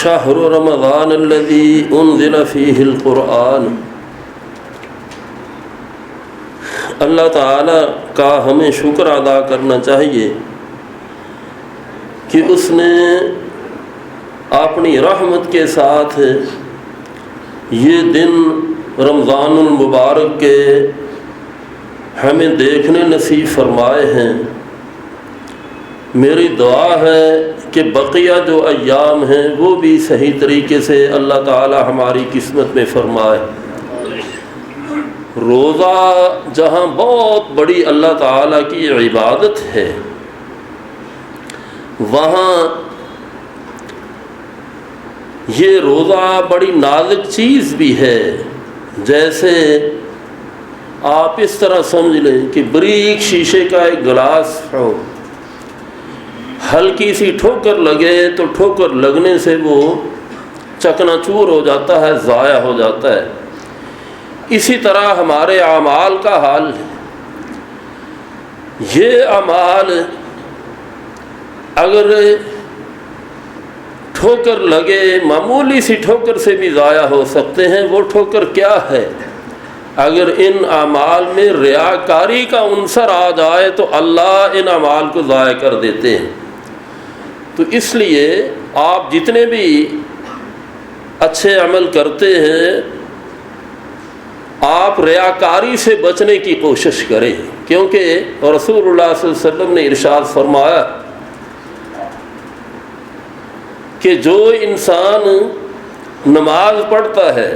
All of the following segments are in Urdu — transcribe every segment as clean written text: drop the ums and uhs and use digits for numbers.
شہر رمضان الذی انزل فیہ القرآن۔ اللہ تعالیٰ کا ہمیں شکر ادا کرنا چاہیے کہ اس نے اپنی رحمت کے ساتھ یہ دن رمضان المبارک کے ہمیں دیکھنے نصیب فرمائے ہیں۔ میری دعا ہے کہ بقیہ جو ایام ہیں وہ بھی صحیح طریقے سے اللہ تعالی ہماری قسمت میں فرمائے۔ روزہ جہاں بہت بڑی اللہ تعالی کی عبادت ہے، وہاں یہ روزہ بڑی نازک چیز بھی ہے۔ جیسے آپ اس طرح سمجھ لیں کہ بریک شیشے کا ایک گلاس ہو، ہلکی سی ٹھوکر لگے تو ٹھوکر لگنے سے وہ چکنا چور ہو جاتا ہے، ضائع ہو جاتا ہے۔ اسی طرح ہمارے اعمال کا حال ہے۔ یہ اعمال اگر ٹھوکر لگے، معمولی سی ٹھوکر سے بھی ضائع ہو سکتے ہیں۔ وہ ٹھوکر کیا ہے؟ اگر ان اعمال میں ریاکاری کا عنصر آ جائے تو اللہ ان اعمال کو ضائع کر دیتے ہیں۔ تو اس لیے آپ جتنے بھی اچھے عمل کرتے ہیں، آپ ریاکاری سے بچنے کی کوشش کریں، کیونکہ رسول اللہ صلی اللہ علیہ وسلم نے ارشاد فرمایا کہ جو انسان نماز پڑھتا ہے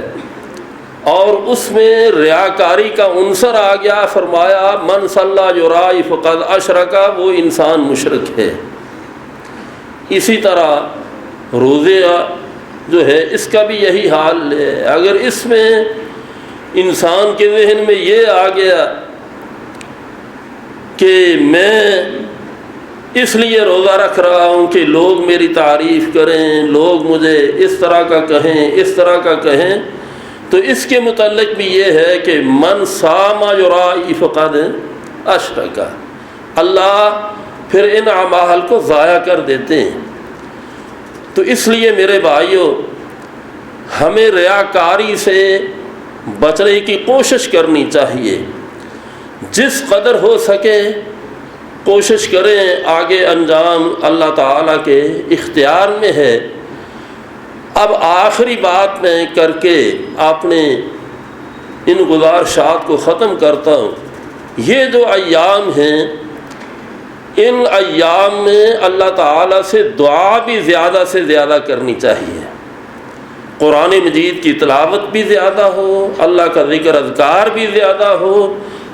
اور اس میں ریاکاری کا عنصر آ گیا، فرمایا من صلی یرائی فقد اشرک، وہ انسان مشرک ہے۔ اسی طرح روزے جو ہے اس کا بھی یہی حال ہے۔ اگر اس میں انسان کے ذہن میں یہ آ گیا کہ میں اس لیے روزہ رکھ رہا ہوں کہ لوگ میری تعریف کریں، لوگ مجھے اس طرح کا کہیں، اس طرح کا کہیں، تو اس کے متعلق بھی یہ ہے کہ من صام یرائی فقد اشرک، اللہ پھر ان اعمال کو ضائع کر دیتے ہیں۔ تو اس لیے میرے بھائیوں، ہمیں ریاکاری سے بچنے کی کوشش کرنی چاہیے۔ جس قدر ہو سکے کوشش کریں، آگے انجام اللہ تعالیٰ کے اختیار میں ہے۔ اب آخری بات میں کر کے اپنے ان گزارشات کو ختم کرتا ہوں۔ یہ جو ایام ہیں، ان ایام میں اللہ تعالیٰ سے دعا بھی زیادہ سے زیادہ کرنی چاہیے۔ قرآن مجید کی تلاوت بھی زیادہ ہو، اللہ کا ذکر اذکار بھی زیادہ ہو،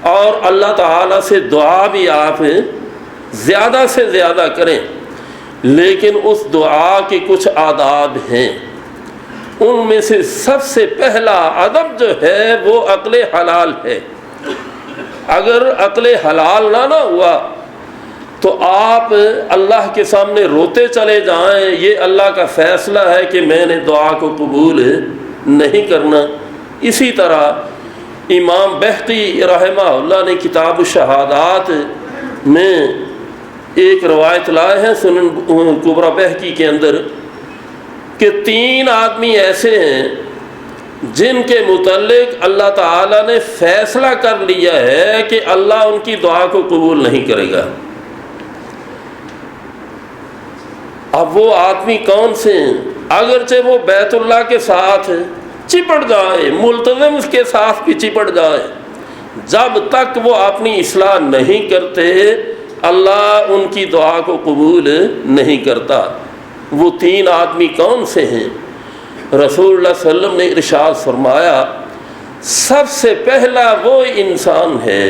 اور اللہ تعالیٰ سے دعا بھی آپ زیادہ سے زیادہ کریں۔ لیکن اس دعا کے کچھ آداب ہیں۔ ان میں سے سب سے پہلا ادب جو ہے وہ عقل حلال ہے۔ اگر عقل حلال نہ ہوا تو آپ اللہ کے سامنے روتے چلے جائیں، یہ اللہ کا فیصلہ ہے کہ میں نے دعا کو قبول نہیں کرنا۔ اسی طرح امام بہقی رحمہ اللہ نے کتاب الشہادات میں ایک روایت لائے ہیں سنن کبریٰ بہقی کے اندر، کہ 3 آدمی ایسے ہیں جن کے متعلق اللہ تعالیٰ نے فیصلہ کر لیا ہے کہ اللہ ان کی دعا کو قبول نہیں کرے گا۔ اب وہ آدمی کون سے ہیں؟ اگرچہ وہ بیت اللہ کے ساتھ چپٹ جائے، ملتزم اس کے ساتھ بھی چپٹ جائے، جب تک وہ اپنی اصلاح نہیں کرتے اللہ ان کی دعا کو قبول نہیں کرتا۔ وہ 3 آدمی کون سے ہیں؟ رسول اللہ صلی اللہ علیہ وسلم نے ارشاد فرمایا، سب سے پہلا وہ انسان ہے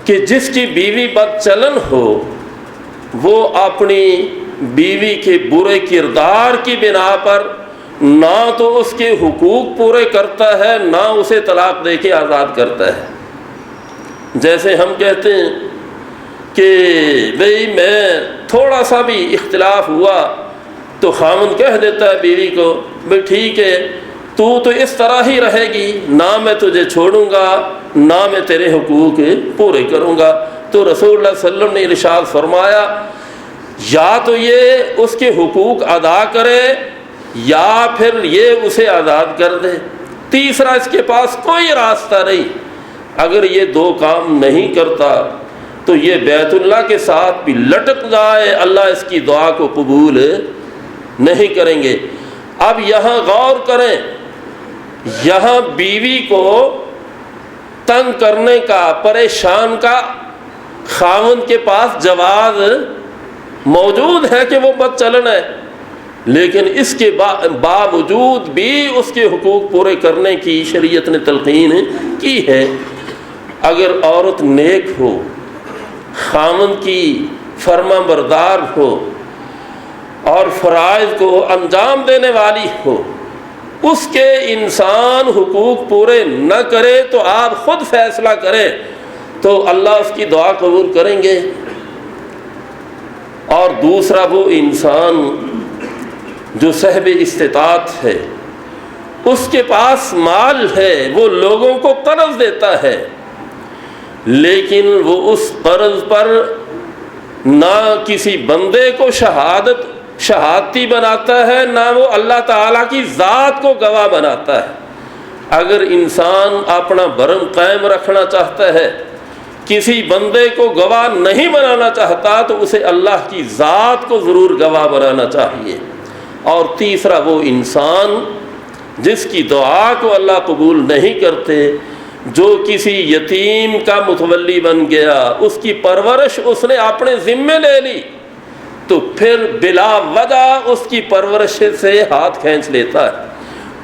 کہ جس کی بیوی بد چلن ہو، وہ اپنی بیوی کے برے کردار کی بنا پر نہ تو اس کے حقوق پورے کرتا ہے، نہ اسے طلاق دے کے آزاد کرتا ہے۔ جیسے ہم کہتے ہیں کہ بھئی میں تھوڑا سا بھی اختلاف ہوا تو خاوند کہہ دیتا ہے بیوی کو، بھئی ٹھیک ہے تو اس طرح ہی رہے گی، نہ میں تجھے چھوڑوں گا نہ میں تیرے حقوق پورے کروں گا۔ تو رسول اللہ صلی اللہ علیہ وسلم نے ارشاد فرمایا، یا تو یہ اس کے حقوق ادا کرے یا پھر یہ اسے آزاد کر دے، تیسرا اس کے پاس کوئی راستہ نہیں۔ اگر یہ دو کام نہیں کرتا تو یہ بیت اللہ کے ساتھ بھی لٹک جائے، اللہ اس کی دعا کو قبول نہیں کریں گے۔ اب یہاں غور کریں، یہاں بیوی کو تنگ کرنے کا، پریشان کا خاوند کے پاس جواز موجود ہے کہ وہ بد چلن ہے، لیکن اس کے باوجود بھی اس کے حقوق پورے کرنے کی شریعت نے تلقین کی ہے۔ اگر عورت نیک ہو، خاوند کی فرما بردار ہو اور فرائض کو انجام دینے والی ہو، اس کے انسان حقوق پورے نہ کرے تو آپ خود فیصلہ کریں تو اللہ اس کی دعا قبول کریں گے۔ اور دوسرا وہ انسان جو صاحب استطاعت ہے، اس کے پاس مال ہے، وہ لوگوں کو قرض دیتا ہے، لیکن وہ اس قرض پر نہ کسی بندے کو شہادتی بناتا ہے، نہ وہ اللہ تعالیٰ کی ذات کو گواہ بناتا ہے۔ اگر انسان اپنا بھرم قائم رکھنا چاہتا ہے، کسی بندے کو گواہ نہیں بنانا چاہتا، تو اسے اللہ کی ذات کو ضرور گواہ بنانا چاہیے۔ اور تیسرا وہ انسان جس کی دعا کو اللہ قبول نہیں کرتے، جو کسی یتیم کا متولی بن گیا، اس کی پرورش اس نے اپنے ذمے لے لی، تو پھر بلا وجہ اس کی پرورش سے ہاتھ کھینچ لیتا ہے،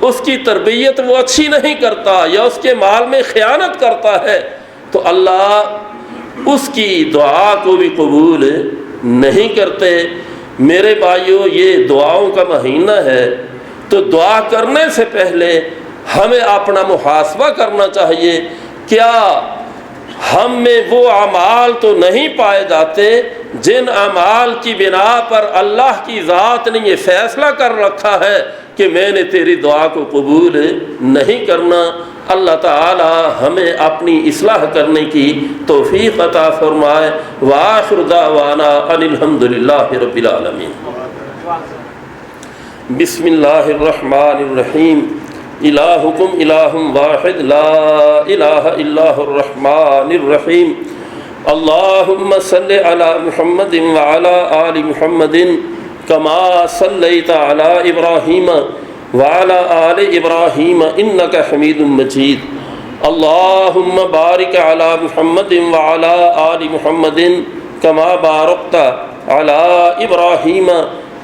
اس کی تربیت وہ اچھی نہیں کرتا یا اس کے مال میں خیانت کرتا ہے، تو اللہ اس کی دعا کو بھی قبول نہیں کرتے۔ میرے بھائیو، یہ دعاؤں کا مہینہ ہے، تو دعا کرنے سے پہلے ہمیں اپنا محاسبہ کرنا چاہیے، کیا ہم میں وہ اعمال تو نہیں پائے جاتے جن اعمال کی بنا پر اللہ کی ذات نے یہ فیصلہ کر رکھا ہے کہ میں نے تیری دعا کو قبول نہیں کرنا۔ اللہ تعالی ہمیں اپنی اصلاح کرنے کی توفیق عطا فرمائے۔ وآخر دعوانا ان الحمد للہ رب العالمین۔ بسم اللہ الرحمن الرحیم۔ الہکم الہ واحد لا الہ الا هو الرحمن الرحیم۔ اللہم صلی علی محمد وعلی آل محمد کما صلیت علی ابراہیم وعلی آل ابراہیم انک حمید مجید۔ اللہم بارک علی محمد وعلی آل محمد کما بارکت علی ابراہیم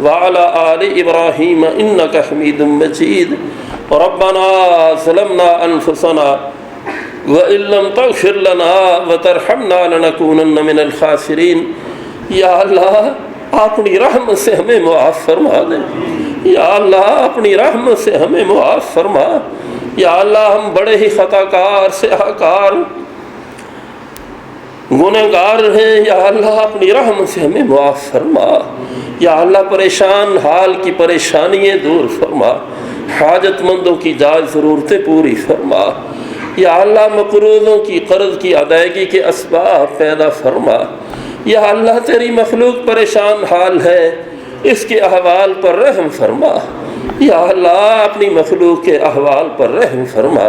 وعلی آل ابراہیم انک حمید مجید۔ ربنا ظلمنا انفسنا وَإِن لَّمْ تَغْفِرْ لَنَا وَتَرْحَمْنَا لَنَكُونَنَّ مِنَ الْخَاسِرِينَ۔ یا اللہ اپنی رحمت سے ہمیں معاف فرما دے، یا اللہ اپنی رحمت سے ہمیں معاف فرما۔ یا اللہ ہم بڑے ہی خطا کار، سیاہکار، گنہگار ہیں، یا اللہ اپنی رحمت سے ہمیں معاف فرما۔ یا اللہ پریشان حال کی پریشانیاں دور فرما، حاجت مندوں کی جائز ضرورتیں پوری فرما۔ یا اللہ مقروضوں کی قرض کی ادائیگی کے اسباب پیدا فرما۔ یا اللہ تیری مخلوق پریشان حال ہے، اس کے احوال پر رحم فرما۔ یا اللہ اپنی مخلوق کے احوال پر رحم فرما۔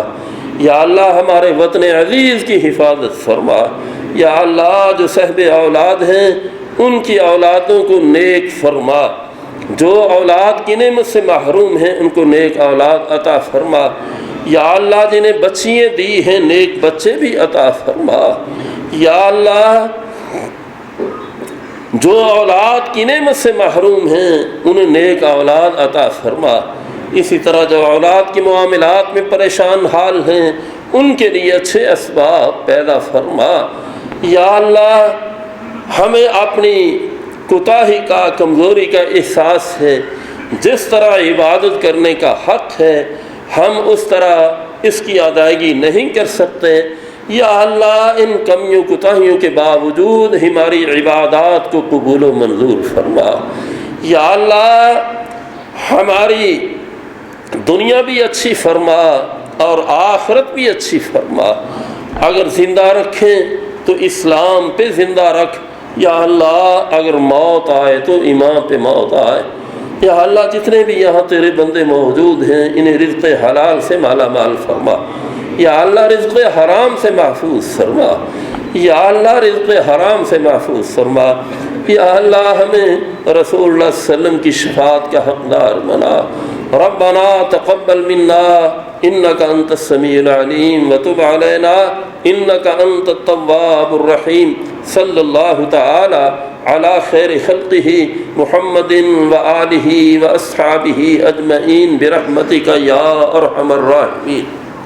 یا اللہ ہمارے وطن عزیز کی حفاظت فرما۔ یا اللہ جو صاحب اولاد ہیں ان کی اولادوں کو نیک فرما، جو اولاد کی نعمت سے محروم ہیں ان کو نیک اولاد عطا فرما۔ یا اللہ جنہیں بچیاں دی ہیں نیک بچے بھی عطا فرما۔ یا اللہ جو اولاد کی نعمت سے محروم ہیں انہیں نیک اولاد عطا فرما۔ اسی طرح جو اولاد کے معاملات میں پریشان حال ہیں ان کے لیے اچھے اسباب پیدا فرما۔ یا اللہ ہمیں اپنی کوتاہی کا، کمزوری کا احساس ہے، جس طرح عبادت کرنے کا حق ہے ہم اس طرح اس کی ادائیگی نہیں کر سکتے۔ یا اللہ ان کمیوں کوتاہیوں کے باوجود ہماری عبادات کو قبول و منظور فرما۔ یا اللہ ہماری دنیا بھی اچھی فرما اور آخرت بھی اچھی فرما۔ اگر زندہ رکھیں تو اسلام پہ زندہ رکھ، یا اللہ اگر موت آئے تو امام پہ موت آئے۔ یا اللہ جتنے بھی یہاں تیرے بندے موجود ہیں انہیں رزق حلال سے مالا مال فرما۔ یا اللہ رزق حرام سے محفوظ فرما۔ یا اللہ رزق حرام سے محفوظ فرما۔ یا اللہ ہمیں رسول اللہ صلی اللہ علیہ وسلم کی شفاعت کا حقدار بنا۔ ربنا تقبل منا انك انت السميع العليم وتب علينا انك انت التواب الرحيم صلى الله تعالى على خير خلقه محمد وآله وأصحابه أجمعين برحمتك يا أرحم الراحمين۔